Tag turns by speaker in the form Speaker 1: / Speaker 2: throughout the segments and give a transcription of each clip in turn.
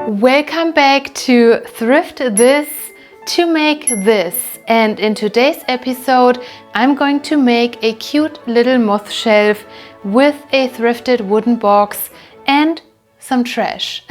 Speaker 1: Welcome back to Thrift This to make this, and in today's episode I'm going to make a cute little moth shelf with a thrifted wooden box and some trash.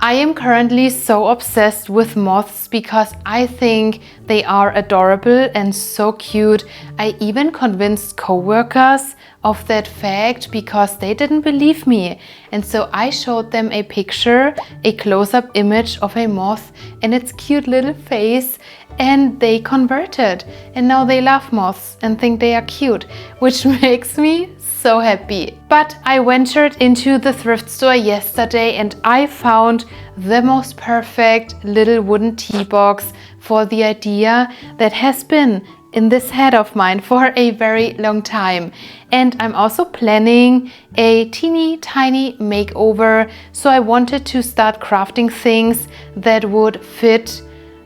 Speaker 1: I am currently so obsessed with moths because I think they are adorable and so cute. I even convinced co-workers of that fact because they didn't believe me. And so I showed them a picture, a close-up image of a moth and its cute little face, and they converted. And now they love moths and think they are cute, which makes me so happy. But I ventured into the thrift store yesterday and I found the most perfect little wooden tea box for the idea that has been in this head of mine for a very long time. And I'm also planning a teeny tiny makeover, so I wanted to start crafting things that would fit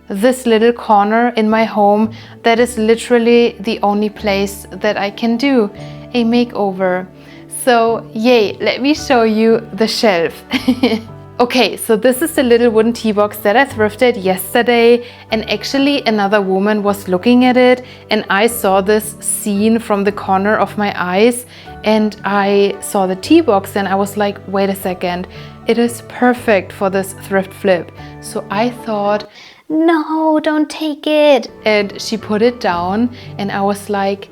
Speaker 1: this little corner in my home that is literally the only place that I can do a makeover. So yay, let me show you the shelf. Okay, so this is the little wooden tea box that I thrifted yesterday, and actually another woman was looking at it and I saw this scene from the corner of my eyes and I saw the tea box and I was like, wait a second, it is perfect for this thrift flip. So I thought, no, don't take it. And she put it down and I was like,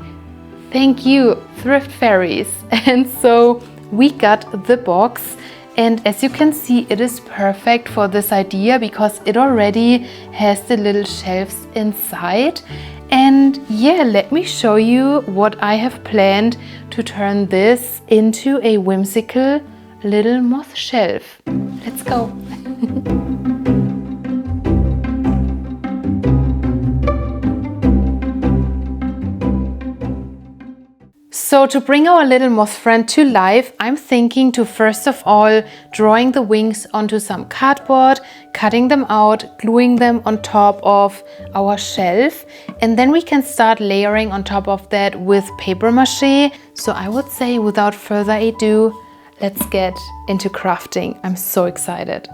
Speaker 1: thank you, thrift fairies. And so we got the box. And as you can see, it is perfect for this idea because it already has the little shelves inside. And yeah, let me show you what I have planned to turn this into a whimsical little moth shelf. Let's go. So to bring our little moth friend to life, I'm thinking to first of all drawing the wings onto some cardboard, cutting them out, gluing them on top of our shelf, and then we can start layering on top of that with paper mache. So I would say without further ado, let's get into crafting. I'm so excited.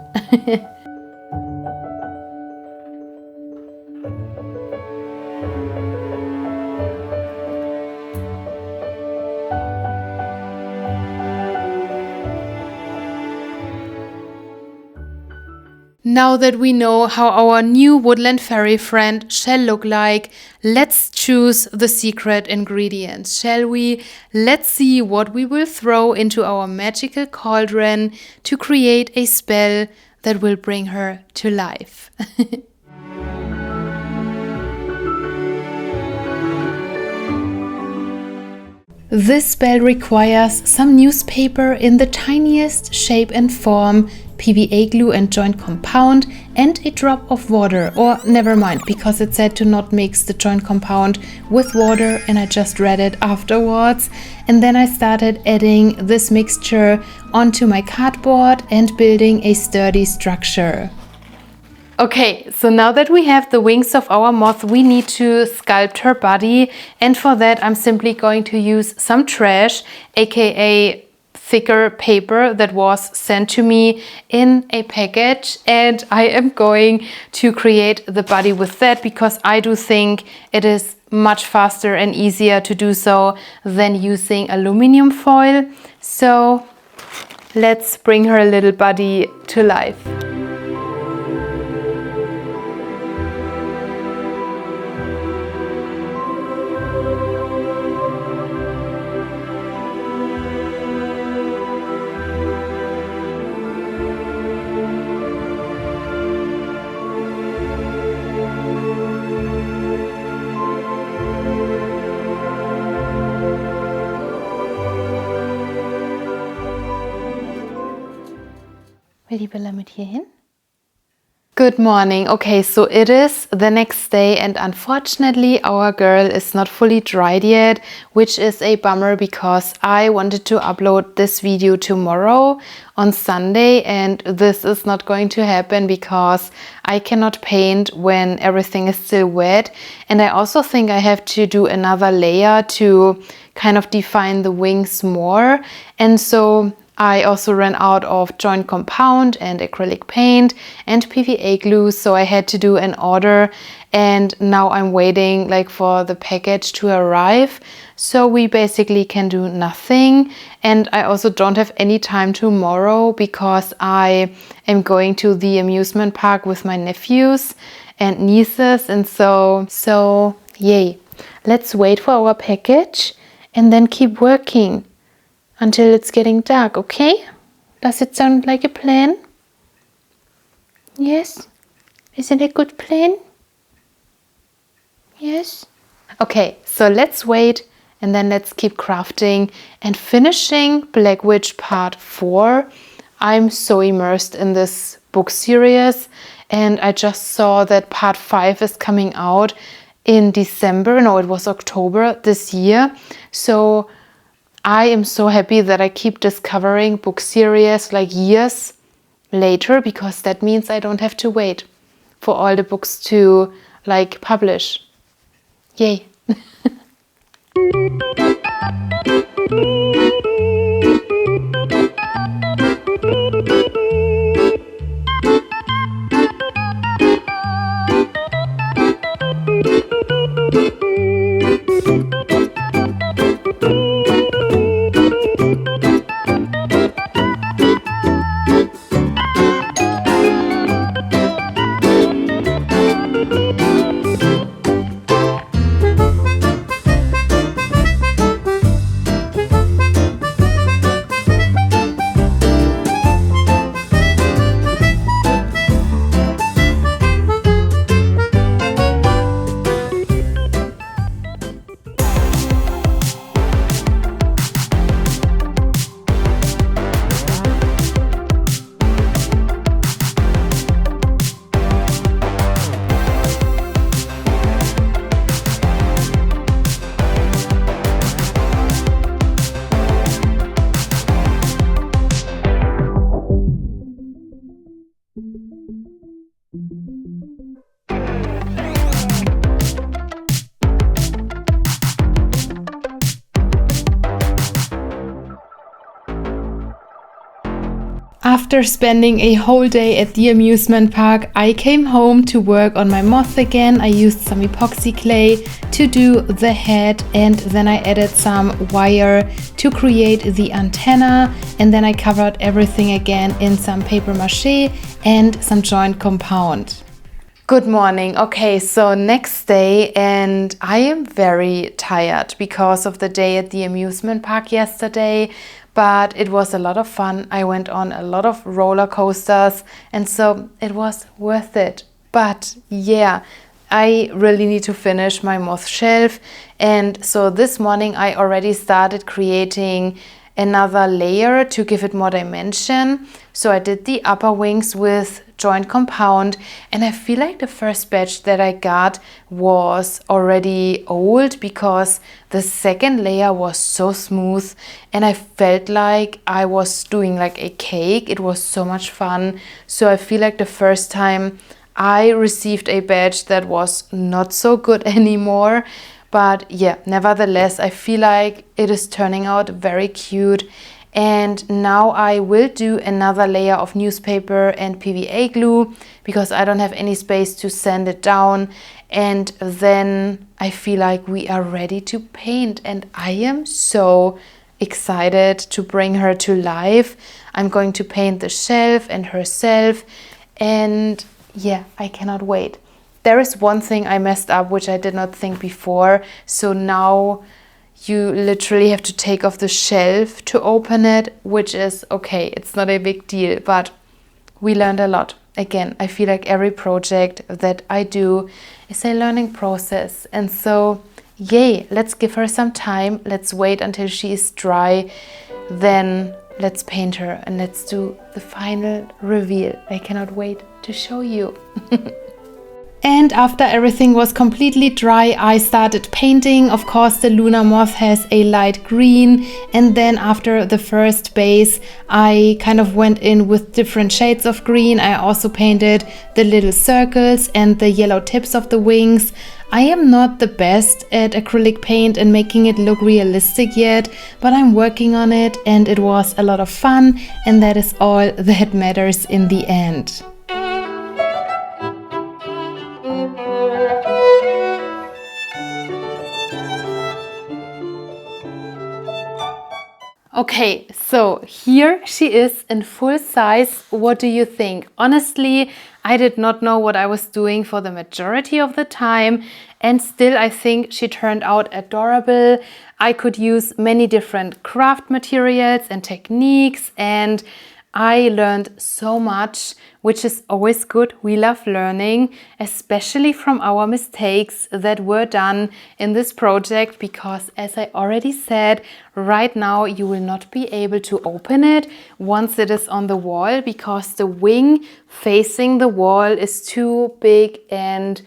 Speaker 1: Now that we know how our new woodland fairy friend shall look like, let's choose the secret ingredients, shall we? Let's see what we will throw into our magical cauldron to create a spell that will bring her to life. This spell requires some newspaper in the tiniest shape and form, PVA glue and joint compound, and a drop of water. Or never mind, because it said to not mix the joint compound with water and I just read it afterwards. And then I started adding this mixture onto my cardboard and building a sturdy structure. Okay, so now that we have the wings of our moth, we need to sculpt her body, and for that I'm simply going to use some trash, aka thicker paper that was sent to me in a package, and I am going to create the body with that because I do think it is much faster and easier to do so than using aluminum foil. So let's bring her little body to life. Will die Bella mit hier hin? Good morning. Okay, so it is the next day and unfortunately our girl is not fully dried yet, which is a bummer because I wanted to upload this video tomorrow on Sunday and this is not going to happen because I cannot paint when everything is still wet, and I also think I have to do another layer to kind of define the wings more, and so I also ran out of joint compound and acrylic paint and PVA glue, so I had to do an order, and now I'm waiting like for the package to arrive. So we basically can do nothing, and I also don't have any time tomorrow because I am going to the amusement park with my nephews and nieces, and so yay. Let's wait for our package and then keep working until it's getting dark, okay? Does it sound like a plan? Yes? Is it a good plan? Yes? Okay, so let's wait and then let's keep crafting and finishing Black Witch Part 4. I'm so immersed in this book series, and I just saw that Part 5 is coming out in December. No, it was October this year. So I am so happy that I keep discovering book series like years later, because that means I don't have to wait for all the books to like publish. Yay! After spending a whole day at the amusement park, I came home to work on my moth again. I used some epoxy clay to do the head, and then I added some wire to create the antenna, and then I covered everything again in some paper mache and some joint compound. Good morning. Okay, so next day, and I am very tired because of the day at the amusement park yesterday. But it was a lot of fun. I went on a lot of roller coasters, and so it was worth it. But yeah, I really need to finish my moth shelf. And so this morning I already started creating another layer to give it more dimension. So I did the upper wings with joint compound, and I feel like the first batch that I got was already old because the second layer was so smooth, and I felt like I was doing like a cake. It was so much fun. So I feel like the first time I received a batch that was not so good anymore. But yeah, nevertheless, I feel like it is turning out very cute. And now I will do another layer of newspaper and PVA glue because I don't have any space to sand it down. And then I feel like we are ready to paint, and I am so excited to bring her to life. I'm going to paint the shelf and herself, and yeah, I cannot wait. There is one thing I messed up which I did not think before, so now you literally have to take off the shelf to open it, which is okay, it's not a big deal, but we learned a lot. Again, I feel like every project that I do is a learning process, and so yay, let's give her some time. Let's wait until she is dry, then let's paint her and let's do the final reveal. I cannot wait to show you. And after everything was completely dry, I started painting. Of course, the lunar moth has a light green, and then after the first base, I kind of went in with different shades of green. I also painted the little circles and the yellow tips of the wings. I am not the best at acrylic paint and making it look realistic yet, but I'm working on it, and it was a lot of fun, and that is all that matters in the end. Okay, so here she is in full size. What do you think? Honestly, I did not know what I was doing for the majority of the time, and still I think she turned out adorable. I could use many different craft materials and techniques, and I learned so much, which is always good. We love learning, especially from our mistakes that were done in this project, because as I already said, right now you will not be able to open it once it is on the wall, because the wing facing the wall is too big. And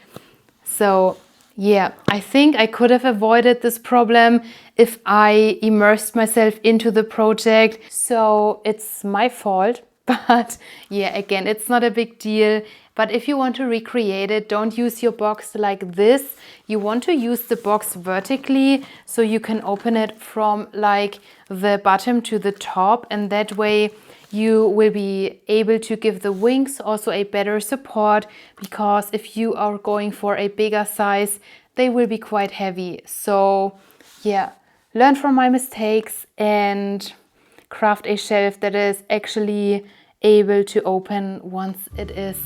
Speaker 1: so yeah, I think I could have avoided this problem if I immersed myself into the project. So it's my fault. But yeah, again, it's not a big deal. But if you want to recreate it, don't use your box like this. You want to use the box vertically, so you can open it from like the bottom to the top, and that way you will be able to give the wings also a better support, because if you are going for a bigger size, they will be quite heavy. So yeah, learn from my mistakes and craft a shelf that is actually able to open once it is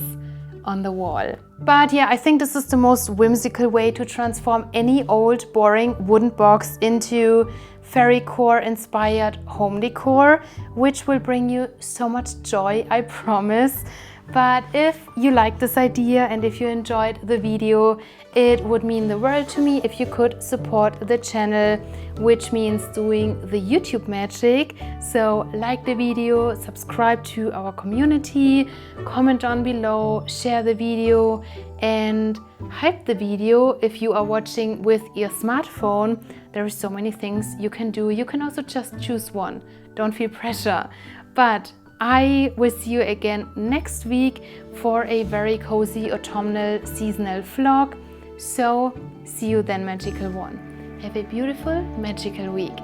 Speaker 1: on the wall. But yeah, I think this is the most whimsical way to transform any old boring wooden box into fairy core inspired home decor, which will bring you so much joy, I promise. But if you like this idea and if you enjoyed the video, it would mean the world to me if you could support the channel, which means doing the YouTube magic. So like the video, subscribe to our community, comment down below, share the video, and hype the video if you are watching with your smartphone. There are so many things you can do. You can also just choose one. Don't feel pressure. But I will see you again next week for a very cozy autumnal seasonal vlog. So see you then, magical one. Have a beautiful magical week.